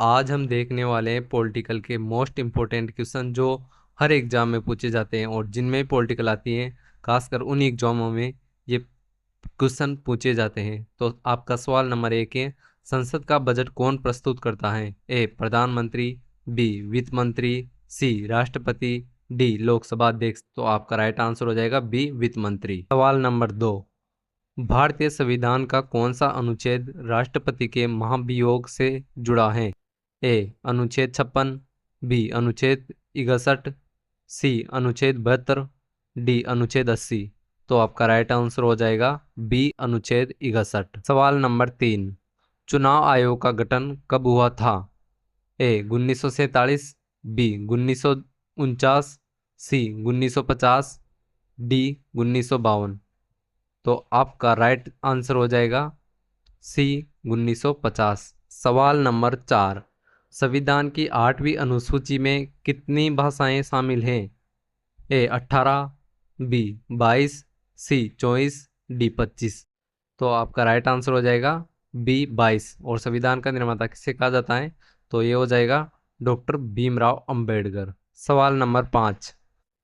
आज हम देखने वाले हैं पॉलिटिकल के मोस्ट इम्पोर्टेंट क्वेश्चन जो हर एग्जाम में पूछे जाते हैं और जिनमें पॉलिटिकल आती हैं, खासकर उन एग्जामों में ये क्वेश्चन पूछे जाते हैं। तो आपका सवाल नंबर 1 है, संसद का बजट कौन प्रस्तुत करता है? ए प्रधानमंत्री, बी वित्त मंत्री, सी राष्ट्रपति, डी लोकसभा अध्यक्ष। तो आपका राइट आंसर हो जाएगा बी वित्त मंत्री। सवाल नंबर 2, भारतीय संविधान का कौन सा अनुच्छेद राष्ट्रपति के महाभियोग से जुड़ा है? ए अनुच्छेद 56, बी अनुच्छेद 61, सी अनुच्छेद 72, डी अनुच्छेद 80। तो आपका राइट आंसर हो जाएगा बी अनुच्छेद 61। सवाल नंबर 3, चुनाव आयोग का गठन कब हुआ था? ए 1947, बी 1949, सी 1950, डी 1952। तो आपका राइट आंसर हो जाएगा सी 1950। सवाल नंबर 4, संविधान की 8वीं अनुसूची में कितनी भाषाएं शामिल हैं? ए 18, बी 22, सी 24, डी 25। तो आपका राइट आंसर हो जाएगा बी 22। और संविधान का निर्माता किसे कहा जाता है? तो ये हो जाएगा डॉक्टर भीमराव अंबेडकर। सवाल नंबर 5,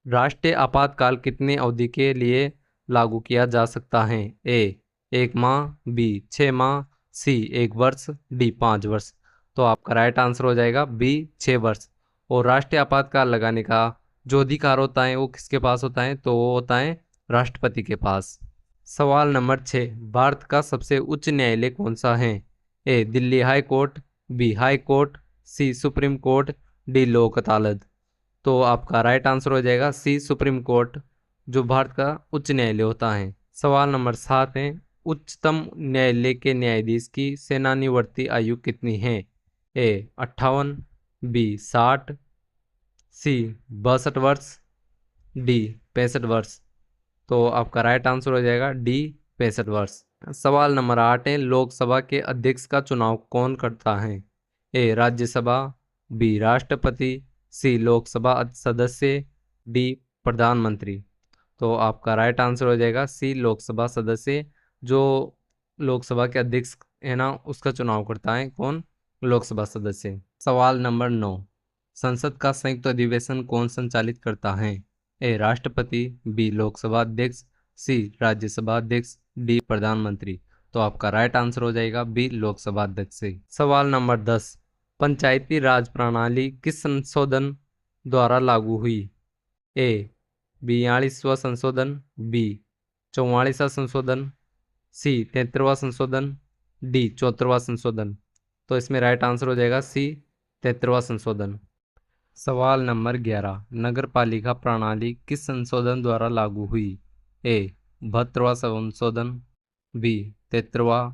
राष्ट्रीय आपातकाल कितनी अवधि के लिए लागू किया जा सकता है? ए 1 माह, बी 6 माह, सी 1 वर्ष, डी 5 वर्ष। तो आपका राइट आंसर हो जाएगा बी 6 वर्ष। और राष्ट्रीय आपातकाल लगाने का जो अधिकार होता है वो किसके पास होता है? तो वो होता है राष्ट्रपति के पास। सवाल नंबर 6, भारत का सबसे उच्च न्यायालय कौन सा है? A Delhi high court, B high court, C supreme court, D Lok Adalat. तो आपका राइट आंसर हो जाएगा सी सुप्रीम कोर्ट, जो भारत का उच्च न्यायालय होता है। सवाल नंबर 7 है, उच्चतम न्यायालय के न्यायाधीश की सेवानिवृत्ति आयु कितनी है? ए 58, बी 60, सी 62 वर्ष, डी 65 वर्ष। तो आपका राइट आंसर हो जाएगा डी 65 वर्ष। सवाल नंबर 8 है, लोकसभा के अध्यक्ष का चुनाव कौन करता है? ए राज्यसभा, बी राष्ट्रपति, सी लोकसभा सदस्य, डी प्रधानमंत्री। तो आपका राइट आंसर हो जाएगा सी लोकसभा सदस्य, जो लोकसभा के अध्यक्ष है ना, उसका चुनाव करता है कौन? लोकसभा सदस्य। सवाल नंबर 9, संसद का संयुक्त अधिवेशन कौन संचालित करता है? ए राष्ट्रपति, बी लोकसभा अध्यक्ष, सी राज्यसभा अध्यक्ष, डी प्रधानमंत्री। तो आपका राइट आंसर हो जाएगा बी लोकसभा अध्यक्ष से। सवाल नंबर 10, पंचायती राज प्रणाली किस संशोधन द्वारा लागू हुई? ए 42वां संशोधन, बी 44वां संशोधन, सी 73वां संशोधन, डी 74वां संशोधन। तो इसमें राइट आंसर हो जाएगा सी 73वां संशोधन। सवाल नंबर 11, नगर पालिका प्रणाली किस संशोधन द्वारा लागू हुई? ए 72वां संशोधन, बी 73वां,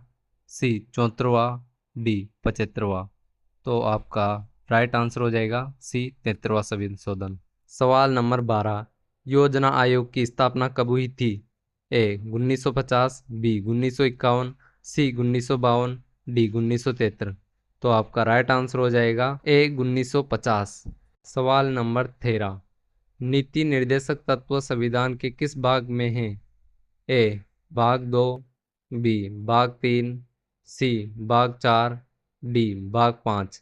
सी 74वां, डी 75वां। तो आपका राइट आंसर हो जाएगा सी 73वां संशोधन। सवाल नंबर 12, योजना आयोग की स्थापना कब हुई थी? ए 1950, बी 1951, सी 1952, डी 1973। तो आपका राइट आंसर हो जाएगा ए 1950। सवाल नंबर 13, नीति निर्देशक तत्व संविधान के किस भाग में है? ए भाग 2, बी भाग 3, सी भाग 4, डी भाग 5।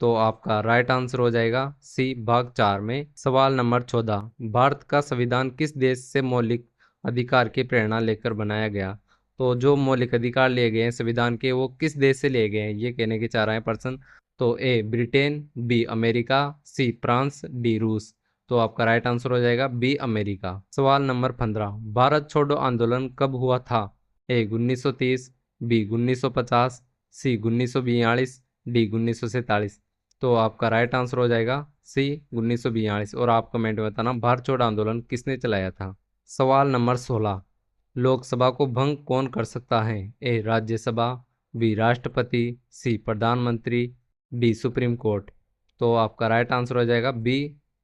तो आपका राइट आंसर हो जाएगा सी भाग 4 में। सवाल नंबर 14, भारत का संविधान किस देश से मौलिक अधिकार की प्रेरणा लेकर बनाया गया? तो जो मौलिक अधिकार लिए गए हैं संविधान के, वो किस देश से लिए गए हैं, ये कहने के चाह रहे हैं पर्सन। तो A Britain, B America, C France, D रूस। तो आपका राइट आंसर हो जाएगा बी अमेरिका। सवाल नंबर 15, भारत छोड़ो आंदोलन कब हुआ था? A 1930, B 1950, C 1942, D 1947। तो आपका राइट आंसर हो जाएगा सी 1942। और आप कमेंट में बताना भारत छोड़ो आंदोलन किसने चलाया था। सवाल नंबर 16, लोकसभा को भंग कौन कर सकता है? ए राज्यसभा, बी राष्ट्रपति, सी प्रधानमंत्री, डी सुप्रीम कोर्ट। तो आपका राइट आंसर हो जाएगा बी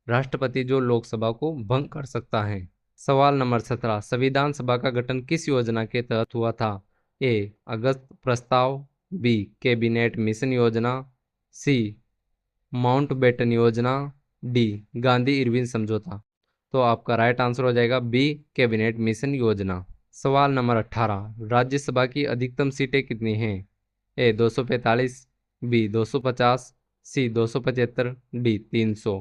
राष्ट्रपति, जो लोकसभा को भंग कर सकता है। सवाल नंबर 17, संविधान सभा का गठन किस योजना के तहत हुआ था? ए अगस्त प्रस्ताव, बी कैबिनेट मिशन योजना, सी माउंटबेटन योजना, डी गांधी इरविन समझौता। तो आपका राइट आंसर हो जाएगा बी कैबिनेट मिशन योजना। सवाल नंबर 18, राज्यसभा की अधिकतम सीटें कितनी हैं? ए 245, बी 250, सी 275, डी 300।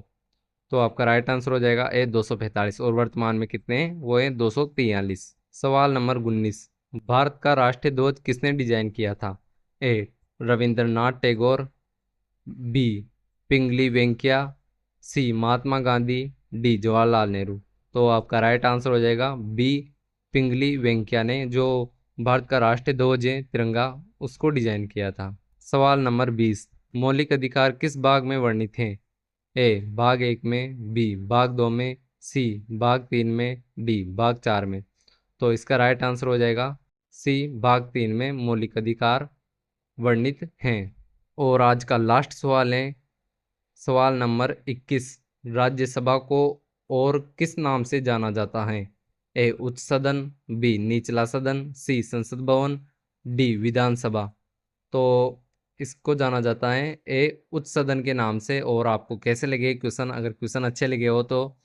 तो आपका राइट आंसर हो जाएगा ए 245। और वर्तमान में कितने हैं? वो है 243। सवाल नंबर 19, भारत का राष्ट्रीय ध्वज किसने डिजाइन किया था? ए रविंद्रनाथ टैगोर, बी पिंगली वेंकैया, सी महात्मा गांधी, डी जवाहरलाल नेहरू। तो आपका राइट आंसर हो जाएगा बी पिंगली वेंकैया ने जो भारत का राष्ट्रीय ध्वज है तिरंगा उसको डिजाइन किया था। सवाल नंबर 20, मौलिक अधिकार किस भाग में वर्णित हैं? ए भाग 1 में, बी भाग 2 में, सी भाग 3 में, डी भाग 4 में। तो इसका राइट आंसर हो जाएगा सी भाग 3 में मौलिक अधिकार वर्णित हैं। और आज का लास्ट सवाल है सवाल नंबर 21, राज्यसभा को और किस नाम से जाना जाता है? ए उच्च सदन, बी निचला सदन, सी संसद भवन, डी विधानसभा। तो इसको जाना जाता है ए उच्च सदन के नाम से। और आपको कैसे लगे क्वेश्चन? अगर क्वेश्चन अच्छे लगे हो तो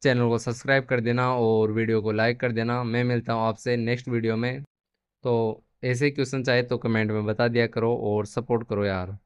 चैनल को सब्सक्राइब कर देना और वीडियो को लाइक कर देना। मैं मिलता हूँ आपसे नेक्स्ट वीडियो में। तो ऐसे क्वेश्चन चाहे तो कमेंट में बता दिया करो और सपोर्ट करो यार।